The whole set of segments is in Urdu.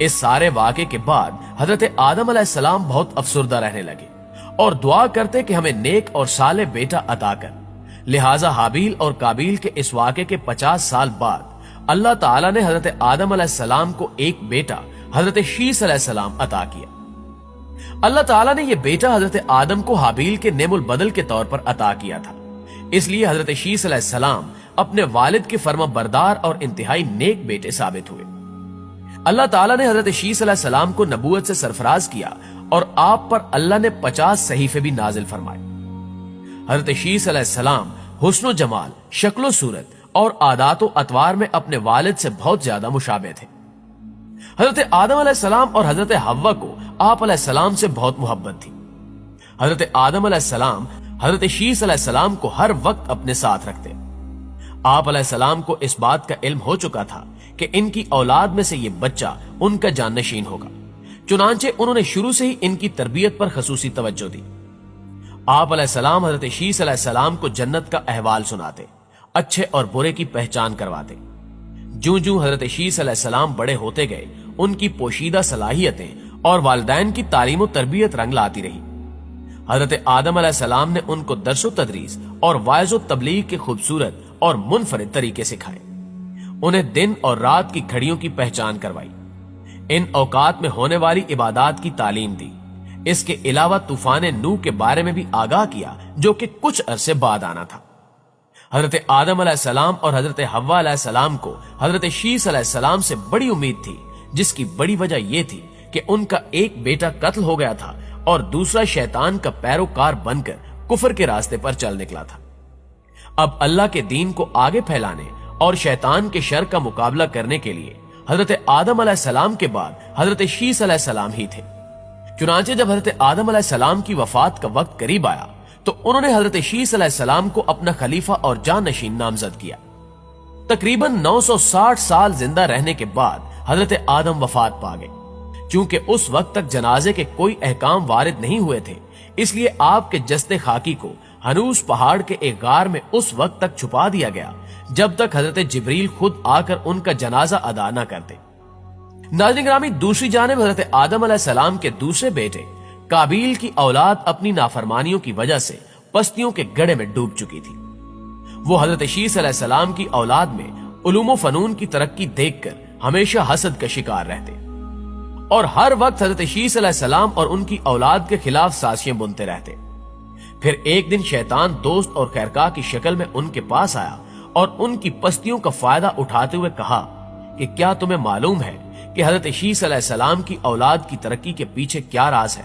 اس سارے واقعے کے بعد حضرت آدم علیہ السلام بہت افسردہ رہنے لگے اور دعا کرتے کہ ہمیں نیک اور صالح بیٹا عطا کر۔ لہٰذا حابیل اور قابیل کے اس واقعے کے 50 سال بعد اللہ تعالیٰ نے حضرت آدم علیہ السلام کو ایک بیٹا حضرت شیث علیہ السلام عطا کیا۔ اللہ تعالیٰ نے یہ بیٹا حضرت آدم کو حابیل کے نعم البدل کے طور پر عطا کیا تھا، اس لیے حضرت شیث علیہ السلام اپنے والد کے فرما بردار اور انتہائی نیک بیٹے ثابت ہوئے۔ اللہ تعالیٰ نے حضرت شیث علیہ السلام کو نبوت سے سرفراز کیا اور آپ پر اللہ نے 50 صحیفے بھی نازل فرمائے۔ حضرت شیث علیہ السلام حسن و جمال، شکل و صورت اور عادات و اطوار میں اپنے والد سے بہت زیادہ مشابہ تھے۔ حضرت آدم علیہ السلام اور حضرت حوا کو آپ علیہ السلام سے بہت محبت تھی۔ حضرت آدم علیہ السلام حضرت شیث علیہ السلام کو ہر وقت اپنے ساتھ رکھتے۔ آپ علیہ السلام کو اس بات کا علم ہو چکا تھا کہ ان کی اولاد میں سے یہ بچہ ان کا جانشین ہوگا، چنانچہ انہوں نے شروع سے ہی ان کی تربیت پر خصوصی توجہ دی۔ آپ علیہ السلام حضرت شیث علیہ السلام کو جنت کا احوال سناتے، اچھے اور برے کی پہچان کرواتے۔ جوں جوں حضرت شیث علیہ السلام بڑے ہوتے گئے، ان کی پوشیدہ صلاحیتیں اور والدین کی تعلیم و تربیت رنگ لاتی رہی۔ حضرت آدم علیہ السلام نے ان کو درس و تدریس اور وعظ و تبلیغ کے خوبصورت اور منفرد طریقے سکھائے، انہیں دن اور رات کی گھڑیوں کی پہچان کروائی، ان اوقات میں ہونے والی عبادات کی تعلیم دی۔ اس کے علاوہ طوفان نوح کے بارے میں بھی آگاہ کیا جو کہ کچھ عرصے بعد آنا تھا۔ حضرت آدم علیہ السلام اور حضرت حوا علیہ السلام کو حضرت شیث علیہ السلام سے بڑی امید تھی، جس کی بڑی وجہ یہ تھی کہ ان کا ایک بیٹا قتل ہو گیا تھا اور دوسرا شیطان کا پیروکار بن کر کفر کے راستے پر چل نکلا تھا۔ اب اللہ کے دین کو آگے پھیلانے اور شیطان کے شر کا مقابلہ کرنے کے لیے حضرت آدم علیہ السلام کے بعد حضرت شیث علیہ السلام ہی تھے۔ چنانچہ جب حضرت آدم علیہ السلام کی وفات کا وقت قریب آیا تو انہوں نے حضرت شیث علیہ السلام کو اپنا خلیفہ اور جانشین نامزد کیا۔ تقریباً 960 سال زندہ رہنے کے بعد حضرت آدم وفات پا گئے۔ چونکہ اس وقت تک جنازے کے کوئی احکام وارد نہیں ہوئے تھے، اس لیے آپ کے جسد خاکی کو ہنوز پہاڑ کے ایک غار میں اس وقت تک چھپا دیا گیا جب تک حضرت جبریل خود آ کر ان کا جنازہ ادا نہ کرتے۔ ناظرین گرامی، دوسری جانب حضرت آدم علیہ السلام کے دوسرے بیٹے قابیل کی اولاد اپنی نافرمانیوں کی وجہ سے پستیوں کے گڑھے میں ڈوب چکی تھی۔ وہ حضرت شیث علیہ السلام کی اولاد میں علوم و فنون کی ترقی دیکھ کر ہمیشہ حسد کا شکار رہتے اور ہر وقت حضرت شیث علیہ السلام اور ان کی اولاد کے خلاف سازشیں بنتے رہتے۔ پھر ایک دن شیطان دوست اور خیرخواہ کی شکل میں ان کے پاس آیا اور ان کی پستیوں کا فائدہ اٹھاتے ہوئے کہا کہ کیا تمہیں معلوم ہے کہ حضرت شیث علیہ السلام کی اولاد کی ترقی کے پیچھے کیا راز ہے؟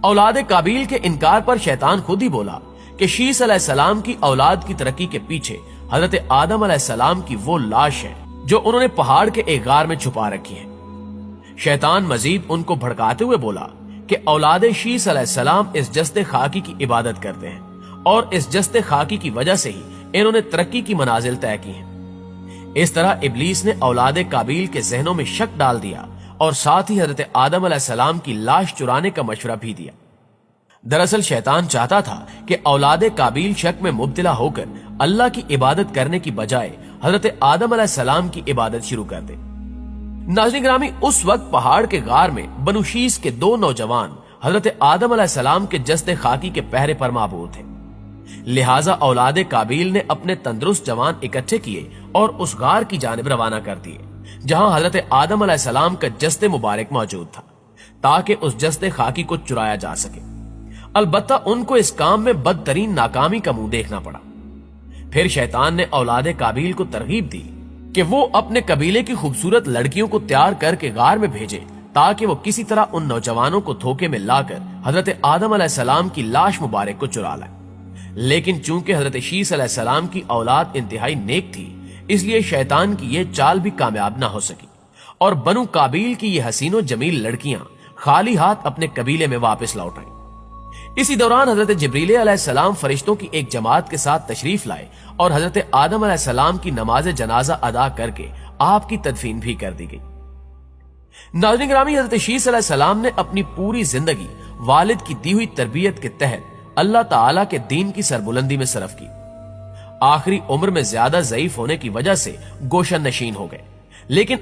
اولاد قابیل کے انکار پر شیطان خود ہی بولا کہ شیث علیہ السلام کی اولاد کی ترقی کے پیچھے حضرت آدم علیہ السلام کی وہ لاش ہے جو انہوں نے پہاڑ کے ایک غار میں چھپا رکھی ہے۔ شیطان مزید ان کو بھڑکاتے ہوئے بولا کہ اولاد شیث علیہ السلام اس جسد خاکی کی عبادت کرتے ہیں اور اس جسد خاکی کی وجہ سے ہی انہوں نے ترقی کی منازل طے کی ہیں۔ اس طرح ابلیس نے اولاد قابیل کے ذہنوں میں شک ڈال دیا اور ساتھ ہی حضرت آدم علیہ السلام کی لاش چرانے کا مشورہ بھی دیا۔ دراصل شیطان چاہتا تھا کہ اولاد قابیل شک میں مبتلا ہو کر اللہ کی عبادت کرنے کی بجائے حضرت آدم علیہ السلام کی عبادت شروع کر دے۔ ناظرین گرامی، اس وقت پہاڑ کے غار میں بنو شیث کے دو نوجوان حضرت آدم علیہ السلام کے جسد خاکی کے پہرے پر معمور تھے، لہٰذا اولاد قابیل نے اپنے تندرست جوان اکٹھے کیے اور اس غار کی جانب روانہ کر دیے جہاں حضرت آدم علیہ السلام کا جسد مبارک موجود تھا، تاکہ اس جسد خاکی کو چرایا جا سکے۔ البتہ ان کو اس کام میں بدترین ناکامی کا منہ دیکھنا پڑا۔ پھر شیطان نے اولاد قابیل کو ترغیب دی کہ وہ اپنے قبیلے کی خوبصورت لڑکیوں کو تیار کر کے غار میں بھیجے تاکہ وہ کسی طرح ان نوجوانوں کو دھوکے میں لا کر حضرت آدم علیہ السلام کی لاش مبارک کو چرا لائے۔ لیکن چونکہ حضرت شیث علیہ السلام کی اولاد انتہائی نیک تھی، اس لیے شیطان کی یہ چال بھی کامیاب نہ ہو سکی اور بنو قابیل کی یہ حسین و جمیل لڑکیاں خالی ہاتھ اپنے قبیلے میں واپس لوٹ آئیں۔ اسی دوران حضرت جبریل علیہ السلام فرشتوں کی ایک جماعت کے ساتھ تشریف لائے اور حضرت آدم علیہ السلام کی نماز جنازہ ادا کر کے آپ کی تدفین بھی کر دی گئی۔ ناظرین گرامی، حضرت شیث علیہ السلام نے اپنی پوری زندگی والد کی دی ہوئی تربیت کے تحت اللہ تعالیٰ کے دین کی سربلندی میں صرف کی۔ آخری عمر میں زیادہ ضعیف ہونے کی وجہ سے گوشہ نشین ہو گئے، لیکن